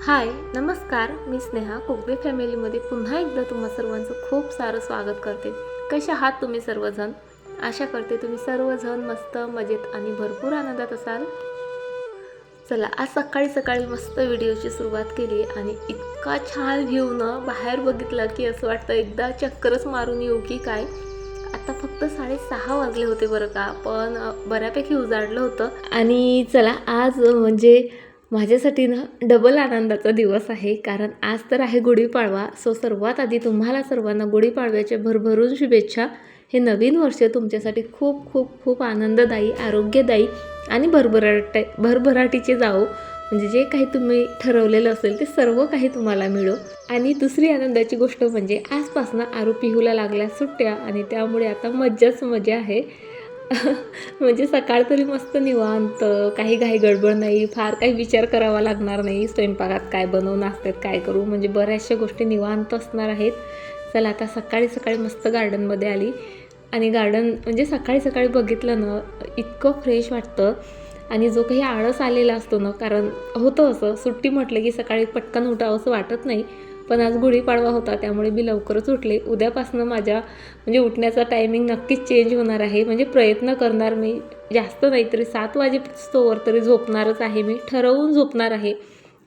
हाय नमस्कार, मी स्नेहा कोगदे फॅमिलीमध्ये पुन्हा एकदा तुम्हा सर्वांचं खूप सारं स्वागत करते. कसे आहात तुम्ही सर्वजण? आशा करते तुम्ही सर्वजण मस्त मजेत आणि भरपूर आनंदात असाल. चला, आज सकाळी सकाळी मस्त व्हिडिओची सुरुवात केली आणि इतका छान व्ह्यू ना बाहेर बघितलं की असं वाटतं एकदा चक्करच मारून येऊ की काय. आता फक्त 6:30 वाजले होते बरं का, पण बऱ्यापैकी उजाडलं होतं. आणि चला, आज म्हणजे माझ्यासाठी ना डबल आनंदाचा दिवस आहे, कारण आज तर आहे गुढीपाडवा. सो सर्वात आधी तुम्हाला सर्वांना गुढीपाडव्याच्या भरभरून शुभेच्छा. हे नवीन वर्ष तुमच्यासाठी खूप खूप खूप आनंददायी, आरोग्यदायी आणि भरभराटीचे जावो. म्हणजे जे काही तुम्ही ठरवलेलं असेल ते सर्व काही तुम्हाला मिळो. आणि दुसरी आनंदाची गोष्ट म्हणजे आजपासून आरू पिहूला लागल्या सुट्ट्या आणि त्यामुळे आता मज्जाच मजा आहे. म्हणजे सकाळ तरी मस्त निवांत, काही घाई गडबड नाही, फार काही विचार करावा लागणार नाही. स्वयंपाकात काय बनवू, नाश्त्यात काय करू, म्हणजे बऱ्याचशा गोष्टी निवांत असणार आहेत. चला, आता सकाळी सकाळी मस्त गार्डनमध्ये आली आणि गार्डन म्हणजे सकाळी सकाळी बघितलं ना इतकं फ्रेश वाटतं. आणि जो काही आळस आलेला असतो ना, कारण होतं असं सुट्टी म्हटलं की सकाळी पटकन उठावं असं वाटत नाही. पण आज गुढीपाडवा होता त्यामुळे मी लवकरच उठले. उद्यापासून माझ्या म्हणजे उठण्याचा टायमिंग नक्कीच चेंज होणार आहे. म्हणजे प्रयत्न करणार मी, जास्त नाही तरी 7 वाजेस्तोवर तरी झोपणारच आहे. मी ठरवून झोपणार आहे.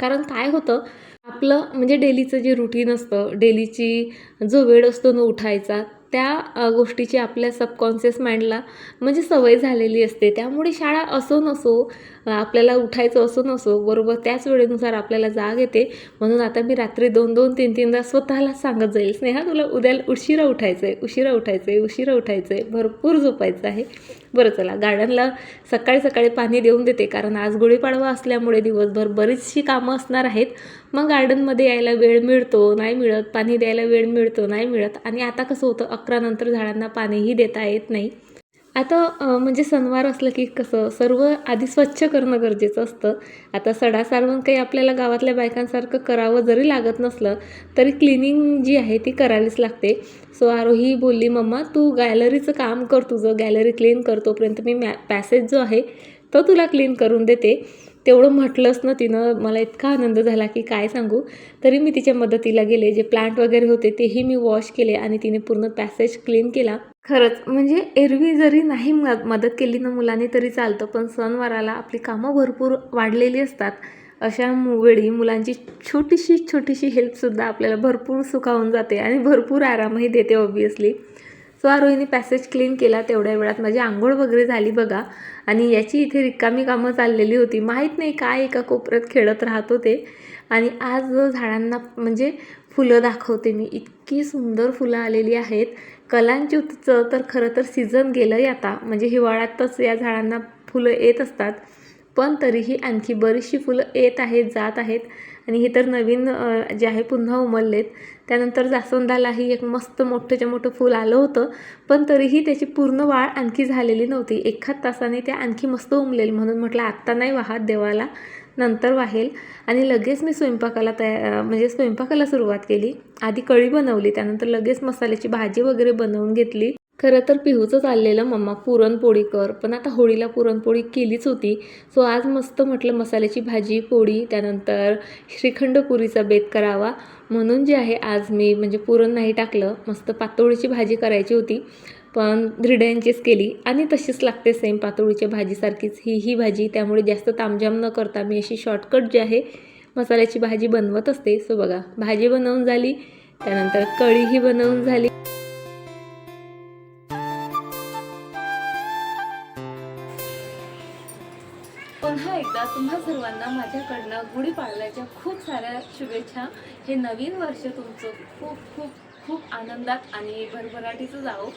कारण काय होतं, आपलं म्हणजे डेलीचं जे रुटीन असतं, डेलीची जो वेळ असतो ना उठायचा, त्या गोष्टीची आपल्या सबकॉन्शियस माइंडला म्हणजे सवय झालेली असते. त्यामुळे शाळा असो नसो, आपल्याला उठायचं असो नसो, बरोबर त्याच वेळेनुसार आपल्याला जाग येते. म्हणून आता मी रात्री 2-2, 3-3दा स्वतःला सांगत जाईल, स्नेहा तुला उद्या उशिरा उठायचं आहे, उशिरा उठायचं आहे, उशिरा उठायचं आहे, भरपूर झोपायचं आहे. बरं चला, गार्डनला सकाळी सकाळी पाणी देऊन देते, कारण आज गुढीपाडवा असल्यामुळे दिवसभर बरीचशी कामं असणार आहेत. मग गार्डनमध्ये यायला वेळ मिळतो नाही मिळत, पाणी द्यायला वेळ मिळतो नाही मिळत. आणि आता कसं होतं, 11 नंतर झाडांना पाणीही देता येत नाही. आता म्हणजे सणवार असलं की कसं सर्व आधी स्वच्छ करणं गरजेचं असतं. आता सडा सारवण काही आपल्याला गावातल्या बायकांसारखं करावं जरी लागत नसलं तरी क्लिनिंग जी आहे ती करावीच लागते. सो आरोही बोलली, मम्मा तू गॅलरीचं काम कर, तुझं गॅलरी क्लीन कर, तोपर्यंत मी पॅसेज जो आहे तो तुला क्लीन करून देते. तेवढं म्हटलंच ना तिनं, मला इतका आनंद झाला की काय सांगू. तरी मी तिच्या मदतीला गेले, जे प्लांट वगैरे होते तेही मी वॉश केले आणि तिने पूर्ण पॅसेज क्लीन केला. खरंच म्हणजे एरवी जरी नाही मदत केली ना मुलांनी तरी चालतं, पण सणवाराला आपली कामं भरपूर वाढलेली असतात. अशा वेळी मुलांची छोटीशी छोटीशी हेल्पसुद्धा आपल्याला भरपूर सुखावून जाते आणि भरपूर आरामही देते ऑब्व्हियसली. सो आरोहीने पॅसेज क्लीन केला. तेवढ्या वेळात माझी आंघोळ वगैरे झाली बघा. आणि याची इथे रिकामी कामं चाललेली होती, माहीत नाही काय एका कोपऱ्यात खेळत राहत होते. आणि आज झाडांना म्हणजे फुलं दाखवते मी, इतकी सुंदर फुलं आलेली आहेत. कलांच्युतचं तर खरं तर सीझन गेलं आहे आता, म्हणजे हिवाळ्यातच या झाडांना फुलं येत असतात. पण तरीही आणखी बरीचशी फुलं येत आहेत, जात आहेत. आणि हे तर नवीन जे आहे पुन्हा उमललेत. त्यानंतर जास्वंदालाही एक मस्त मोठंच्या मोठं फूल आलं होतं, पण तरीही त्याची पूर्ण वाढ आणखी झालेली नव्हती. एखाद तासाने त्या आणखी मस्त उमलेल, म्हणून म्हटलं आत्ता नाही वाहत देवाला, नंतर वाहेल. आणि लगेच मी स्वयंपाकाला सुरुवात केली. आधी कढी बनवली, त्यानंतर लगेच मसाल्याची भाजी वगैरे बनवून घेतली. खरं तर पिहूचं चाललेलं, मम्मा पुरणपोळी कर, पण आता होळीला पुरणपोळी केलीच होती. सो आज मस्त म्हटलं मसाल्याची भाजी, पोळी, त्यानंतर श्रीखंड पुरीचा बेत करावा. म्हणून जे आहे आज मी म्हणजे पुरण नाही टाकलं, मस्त पातोळीची भाजी करायची होती, पण धिरड्यांचीच केली. आणि तशीच लागते सेम पातोळीच्या भाजीसारखीच ही भाजी. त्यामुळे जास्त तामझाम न करता मी अशी शॉर्टकट जी आहे मसाल्याची भाजी बनवत असते. सो बघा, भाजी बनवून झाली, त्यानंतर कढीही बनवून झाली. पुन्हा एकदा तुम्हा सर्वांना माझ्याकडनं गुढीपाडव्याच्या खूप साऱ्या शुभेच्छा. हे नवीन वर्ष तुमचं खूप खूप खूप आनंदात आणि भरभराटीचं जावो.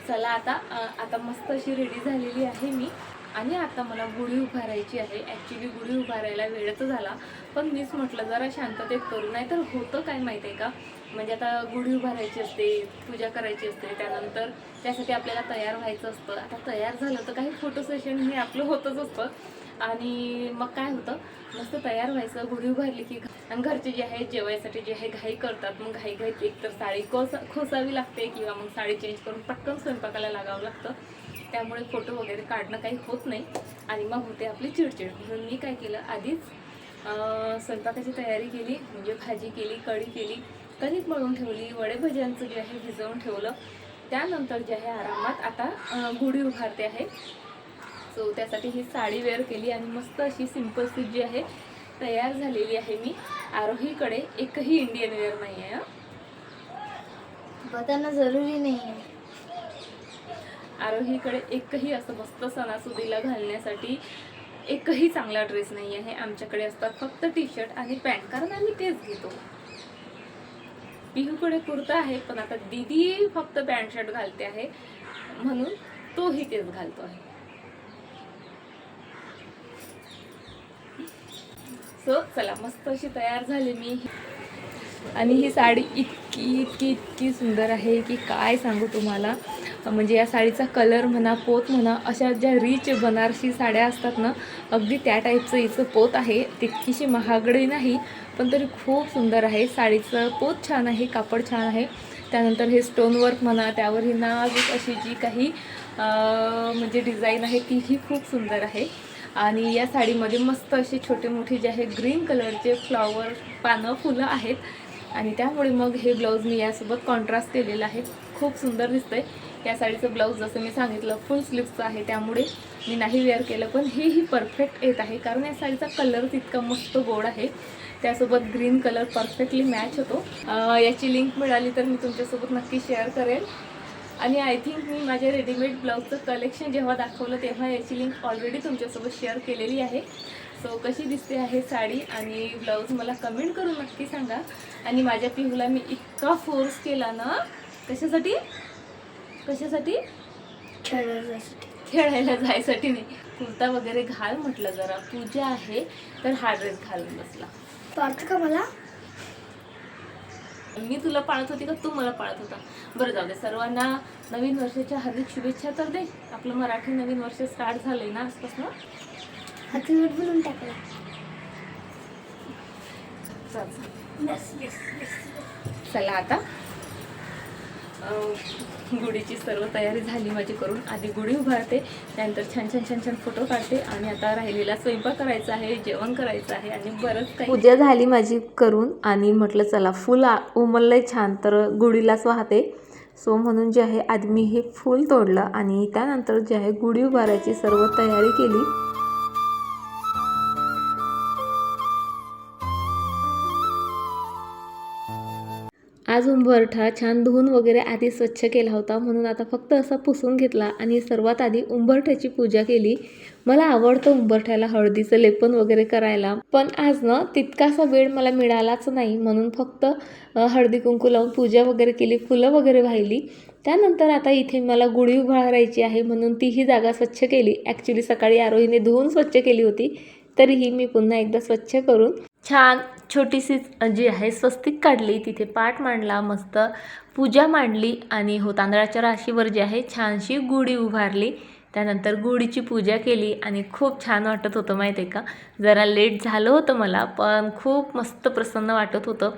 चला, आता मस्त अशी रेडी झालेली आहे मी. आणि आता मला गुढी उभारायची आहे. ॲक्च्युली गुढी उभारायला वेळच झाला, पण मीच म्हटलं जरा शांततेत करू. नाही तर होतं काय माहीत आहे का, म्हणजे आता गुढी उभारायची असते, पूजा करायची असते, त्यानंतर त्यासाठी आपल्याला तयार व्हायचं असतं. आता तयार झालं तर काही फोटो सेशन हे आपलं होतच असतं. आणि मग काय होतं, मस्त तयार व्हायचं, गुढी उभारली की. आणि घरचे जे आहे जेवायसाठी जे आहे घाई करतात, मग घाईत एक तर साडी खोसावी लागते किंवा मग साडी चेंज करून पटकन स्वयंपाकाला लागावं लागतं. त्यामुळे फोटो वगैरे काढणं काही होत नाही आणि मग होते आपली चिडचिड. म्हणून मी काय केलं, आधीच स्वयंपाकाची तयारी केली, म्हणजे भाजी केली, कढी केली, कणिक मळून ठेवली, वडे भज्यांचं जे आहे भिजवून ठेवलं. त्यानंतर जे आहे आरामात आता गुढी उभारते आहे. सो त्यासाठी ही साडी वेअर केली आणि मस्त अशी सिंपल स्टिच जी आहे तयार झालेली आहे. मी आरोहीकडे एकही इंडियन वेअर नाही आहे. बताना जरुरी नाही आहे. आरोहीकडे एकही असं मस्त सणासुदीला घालण्यासाठी एकही चांगला ड्रेस नाही आहे. आमच्याकडे असतात फक्त टी शर्ट आणि पॅन्ट, कारण आम्ही तेच घेतो. पिहूकडे कुर्ता आहे, पण आता दीदी फक्त पॅन्ट शर्ट घालते आहे म्हणून तोही तेच घालतो आहे. सो चला, मस्त अशी तयार झाली मी. आणि ही साडी इतकी इतकी इतकी सुंदर आहे की काय सांगू तुम्हाला. म्हणजे या साडीचा कलर म्हणा, पोत म्हणा, अशा ज्या रिच बनारसी साड्या असतात ना, अगदी त्या टाईपचं हिचं पोत आहे. तितकीशी महागडी नाही, पण तरी खूप सुंदर आहे. साडीचं पोत छान आहे, कापड छान आहे. त्यानंतर हे स्टोन वर्क म्हणा, त्यावर ही नाजूक अशी जी काही म्हणजे डिझाईन आहे तीही खूप सुंदर आहे. आणि या साडीमध्ये मस्त असे छोटे मोठे जे आहे ग्रीन कलरचे फ्लॉवर, पानं, फुलं आहेत. आणि त्यामुळे मग हे ब्लाऊज मी यासोबत कॉन्ट्रास्ट केलेलं आहे. खूप सुंदर दिसतंय. या साडीचं ब्लाऊज जसं मी सांगितलं फुल स्लीव्सचं आहे, त्यामुळे मी नाही वेअर केलं, पण हेही परफेक्ट येत आहे कारण या साडीचा कलर तितका मस्त गोड आहे. त्यासोबत ग्रीन कलर परफेक्टली मॅच होतो. याची लिंक मिळाली तर मी तुमच्यासोबत नक्की शेअर करेल. आणि आय थिंक मी माझ्या रेडीमेड ब्लाऊजचं कलेक्शन जेव्हा दाखवलं तेव्हा याची लिंक ऑलरेडी तुमच्यासोबत शेअर केलेली आहे. सो कशी दिसते आहे साडी आणि ब्लाऊज मला कमेंट करून नक्की सांगा. आणि माझ्या पिहूला मी इतका फोर्स केला ना, कशासाठी कशासाठी खेळायला जायसाठी नाही. कुर्ता वगैरे घाल म्हटलं, जरा पूजा आहे तर हा ड्रेस घालून बसला. पाळत का मला? मी तुला पाळत होती का तू मला पाळत होता? बरं जाऊ दे. सर्वांना नवीन वर्षाच्या हार्दिक शुभेच्छा तर दे. आपलं मराठी नवीन वर्ष स्टार्ट झालंय ना आजपासून. हाती नोट बनवून टाकला. चला आता गुढीची सर्व तयारी झाली माझी करून. आधी गुढी उभारते, त्यानंतर छान छान छान छान फोटो काढते आणि आता राहिलेला स्वयंपाक करायचा आहे, जेवण करायचं आहे आणि बरंच काही. पूजा झाली माझी करून आणि म्हटलं चला फुल उमललंय छान तर गुढीलाच वाहते. सो म्हणून जे आहे आधी मी हे फूल तोडलं आणि त्यानंतर जे आहे गुढी उभारायची सर्व तयारी केली. आज उंबरठा छान धुवून वगैरे आधी स्वच्छ केला होता, म्हणून आता फक्त असा पुसून घेतला आणि सर्वात आधी उंबरठ्याची पूजा केली. मला आवडतं उंबरठ्याला हळदीचं लेपन वगैरे करायला, पण आज ना तितकासा वेळ मला मिळालाच नाही, म्हणून फक्त हळदी कुंकू लावून पूजा वगैरे केली, फुलं वगैरे वाहिली. त्यानंतर आता इथे मला गुढी उभारायची आहे म्हणून तीही जागा स्वच्छ केली. ॲक्च्युली सकाळी आरोहीने धुवून स्वच्छ केली होती, तरीही मी पुन्हा एकदा स्वच्छ करून छान छोटीशी जी आहे स्वस्तिक काढली, तिथे पाट मांडला, मस्त पूजा मांडली आणि तांदळाच्या राशीवर जी आहे छानशी गुढी उभारली. त्यानंतर गुढीची पूजा केली आणि खूप छान वाटत होतं माहीत आहे का. जरा लेट झालं होतं मला, पण खूप मस्त प्रसन्न वाटत होतं.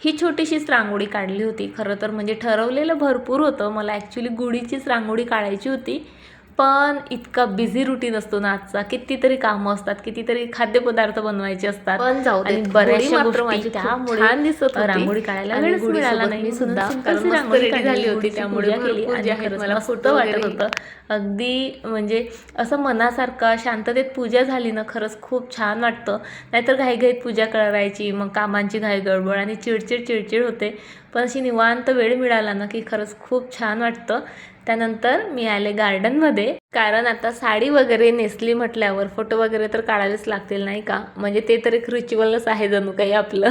ही छोटीशीच रांगोळी काढली होती. खरं तर म्हणजे ठरवलेलं भरपूर होतं, मला ॲक्च्युली गुढीचीच रांगोळी काढायची होती, पण इतका बिझी रुटीन असतो ना आजचा, कितीतरी कामं असतात, कितीतरी खाद्यपदार्थ बनवायचे असतात, पण जाऊ दे बऱ्याचशा गोष्टी त्यामुळे छान दिसत रांगोळी काढायला वेळच मिळाला नाही सुद्धा. कशी रांगोळी झाली होती त्यामुळे केली आणि मला फोटो वाटत होतं अगदी म्हणजे असं मनासारखं शांततेत पूजा झाली ना, खरंच खूप छान वाटतं. नाहीतर घाईघाईत पूजा करायची, मग कामांची घाई गडबड आणि चिडचिड होते. पण अशी निवांत वेळ मिळाला ना की खरंच खूप छान वाटतं. त्यानंतर मी आले गार्डनमध्ये, कारण आता साडी वगैरे नेसली म्हटल्यावर फोटो वगैरे तर काढायलाच लागतील नाही का. म्हणजे ते तर एक रिच्युअलच आहे जणू काही आपलं.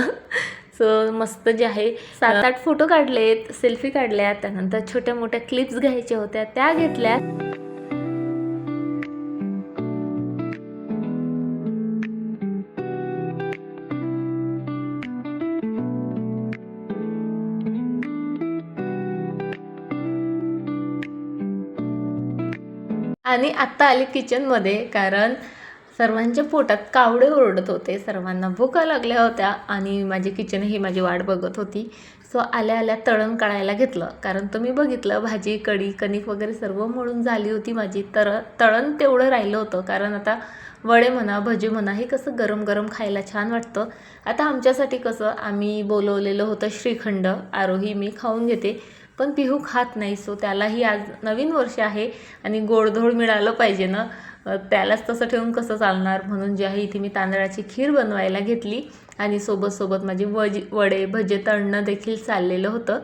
सो मस्त जे आहे 7-8 फोटो काढलेत, सेल्फी काढल्या. त्यानंतर छोट्या मोठ्या क्लिप्स घ्यायच्या होत्या त्या घेतल्या. आणि आत्ता आले किचनमध्ये, कारण सर्वांच्या पोटात कावडे ओरडत होते, सर्वांना भूका लागल्या होत्या आणि माझी किचन ही माझी वाट बघत होती. सो आल्या आल्या तळण काढायला घेतलं, कारण तुम्ही बघितलं भाजी कढी कणिक वगैरे सर्व मळून झाली होती माझी. तर तळण तेवढं राहिलं होतं, कारण आता वडे म्हणा भजी म्हणा हे कसं गरम गरम खायला छान वाटतं. आता आमच्यासाठी कसं आम्ही बोलवलेलं होतं श्रीखंड, आरोही मी खाऊन घेते पण पिहू खात नाही. सो त्यालाही आज नवीन वर्ष आहे आणि गोडधोड मिळालं पाहिजे ना, त्यालाच तसं ठेवून कसं चालणार. म्हणून जे आहे इथे मी तांदळाची खीर बनवायला घेतली आणि सोबत माझे वडे भजे तळणं देखील चाललेलं होतं.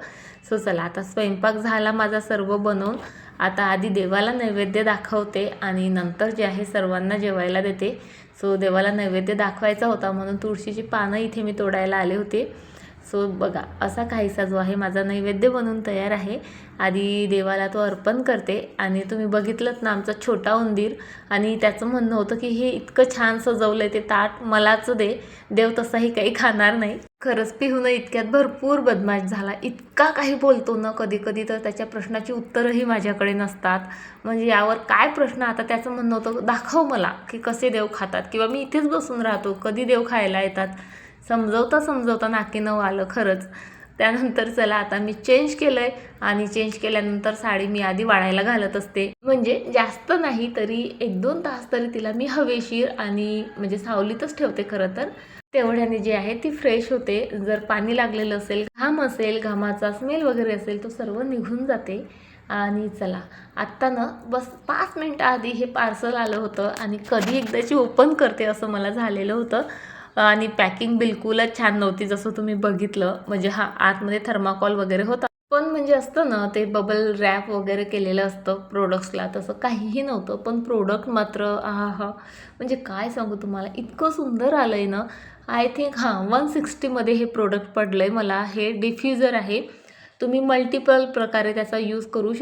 सो चला आता स्वयंपाक झाला माझा सर्व बनवून. आता आधी देवाला नैवेद्य दाखवते आणि नंतर जे आहे सर्वांना जेवायला देते. सो देवाला नैवेद्य दाखवायचा होता म्हणून तुळशीची पानं इथे मी तोडायला आले होते. सो बघा असा काहीसा जो आहे माझा नैवेद्य बनवून तयार आहे. आधी देवाला तो अर्पण करते आणि तुम्ही बघितलंत ना आमचा छोटा उंदीर, आणि त्याचं म्हणणं होतं की हे इतकं छान सजवलं आहे ते ताट मलाच दे, देव तसाही काही खाणार नाही. खरंच पिहून इतक्यात भरपूर बदमाश झाला, इतका काही बोलतो ना कधी कधी तर त्याच्या प्रश्नाची उत्तरंही माझ्याकडे नसतात. म्हणजे यावर काय प्रश्न, आता त्याचं म्हणणं होतं दाखव मला की कसे देव खातात, किंवा मी इथेच बसून राहतो कधी देव खायला येतात. समजवता नाकीनऊ आलं खरंच. त्यानंतर चला आता मी चेंज केलं आहे आणि चेंज केल्यानंतर साडी मी आधी वाळायला घालत असते. म्हणजे जास्त नाही तरी 1-2 तास तरी तिला मी हवेशीर आणि म्हणजे सावलीतच ठेवते. खरं तर तेवढ्याने जे आहे ती फ्रेश होते. जर पाणी लागलेलं असेल, घाम असेल, घामाचा स्मेल वगैरे असेल तो सर्व निघून जाते. आणि चला आत्ता ना बस 5 मिनटं आधी हे पार्सल आलं होतं आणि कधी एकदाची ओपन करते असं मला झालेलं होतं. आणि पॅकिंग बिलकुलच छान नव्हती जसं तुम्ही बघितलं. म्हणजे हा आतमध्ये थर्माकॉल वगैरे होता, पण म्हणजे असतं ना ते बबल रॅप वगैरे केलेलं असतं प्रोडक्ट्सला, तसं काहीही नव्हतं. पण प्रोडक्ट मात्र म्हणजे काय सांगू तुम्हाला, इतकं सुंदर आलं आहे ना. आय थिंक 160मध्ये हे प्रोडक्ट पडलं आहे मला. हे डिफ्युजर आहे, तुम्ही मल्टिपल प्रकारे त्याचा यूज करू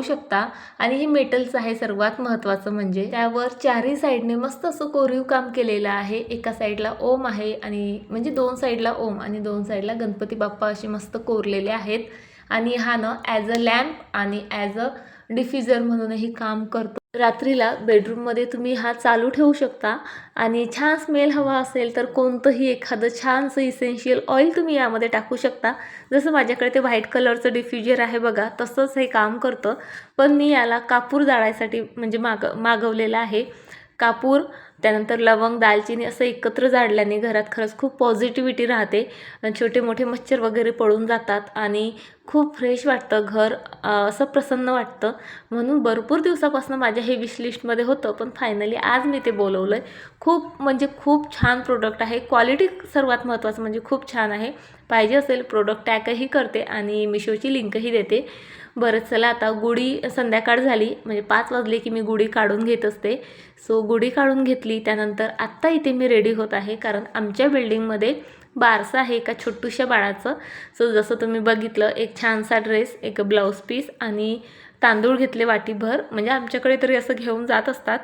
शकता आणि हे मेटलचं आहे. सर्वात महत्त्वाचं म्हणजे त्यावर चारही साईडने मस्त असं कोरीव काम केलेलं आहे. एका साईडला ओम आहे आणि म्हणजे 2 साईडला ओम आणि 2 साईडला गणपती बाप्पा असे मस्त कोरलेले आहेत. आणि हा ना ॲज अ लॅम्प आणि ॲज अ डिफ्युजर म्हणूनही काम करतो. रात्रीला बेडरूममध्ये तुम्ही हा चालू ठेवू शकता आणि छान स्मेल हवा असेल तर कोणतंही एखादं छानसं इसेन्शियल ऑइल तुम्ही यामध्ये टाकू शकता. जसं माझ्याकडे ते व्हाईट कलरचं डिफ्युजर आहे बघा, तसंच हे काम करतं. पण मी याला कापूर जाळायसाठी म्हणजे मागवलेलं आहे. कापूर, त्यानंतर लवंग, दालचिनी असं एकत्र जाळल्याने घरात खरंच खूप पॉझिटिव्हिटी राहते. छोटे मोठे मच्छर वगैरे पळून जातात आणि खूप फ्रेश वाटतं घर, असं प्रसन्न वाटतं. म्हणून भरपूर दिवसापासून माझ्या हे विश लिस्टमध्ये होतं, पण फायनली आज मी ते बोलवलं आहे. खूप म्हणजे खूप छान प्रोडक्ट आहे. क्वालिटी सर्वात महत्त्वाचं म्हणजे खूप छान आहे. पाहिजे असेल प्रोडक्ट टॅगही करते आणि मिशोची लिंकही देते. बरं चला आता गुढी संध्याकाळ झाली, म्हणजे 5 वाजले की मी गुढी काढून घेत असते. सो गुढी काढून घेतली. त्यानंतर आत्ता इथे मी रेडी होत आहे, कारण आमच्या बिल्डिंगमध्ये बारसं आहे एका छोटूशा बाळाचं. सो जसं तुम्ही बघितलं, एक छानसा ड्रेस, एक ब्लाऊज पीस आणि तांदूळ घेतले वाटीभर, म्हणजे आमच्याकडे तरी असं घेऊन जात असतात.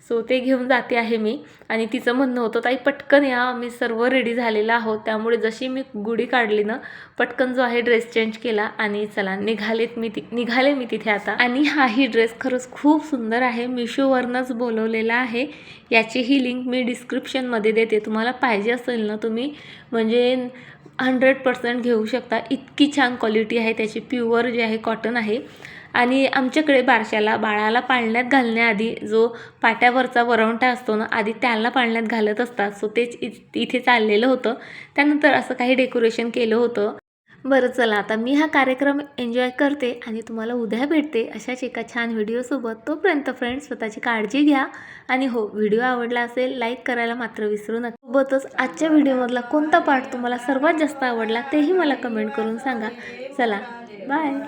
सो ते घेऊन जाते आहे मी. आणि तिचं म्हणणं होतं ताई पटकन या, आम्ही सर्व रेडी झालेलं आहोत. त्यामुळे जशी मी गुढी काढली ना, पटकन जो आहे ड्रेस चेंज केला आणि चला निघाले मी तिथे आता. आणि हाही ड्रेस खरंच खूप सुंदर आहे, मिशोवरनंच बोलवलेला आहे. याचीही लिंक मी डिस्क्रिप्शनमध्ये देते. तुम्हाला पाहिजे असेल ना तुम्ही म्हणजे 100% घेऊ शकता. इतकी छान क्वालिटी आहे त्याची, प्युअर जे आहे कॉटन आहे. आणि आमच्याकडे बारशाला बाळाला पाळण्यात घालण्याआधी जो पाट्यावरचा वरवंटा असतो ना, आधी त्याला पाळण्यात घालत असतात. सो तेच इथे चाललेलं होतं. त्यानंतर असं काही डेकोरेशन केलं होतं. बरं चला आता मी हा कार्यक्रम एन्जॉय करते आणि तुम्हाला उद्या भेटते अशाच एका छान व्हिडिओसोबत. तोपर्यंत फ्रेंड्स स्वतःची काळजी घ्या आणि हो, व्हिडिओ आवडला असेल लाईक करायला मात्र विसरू नका. सोबतच आजच्या व्हिडिओमधला कोणता पार्ट तुम्हाला सर्वात जास्त आवडला तेही मला कमेंट करून सांगा. चला बाय.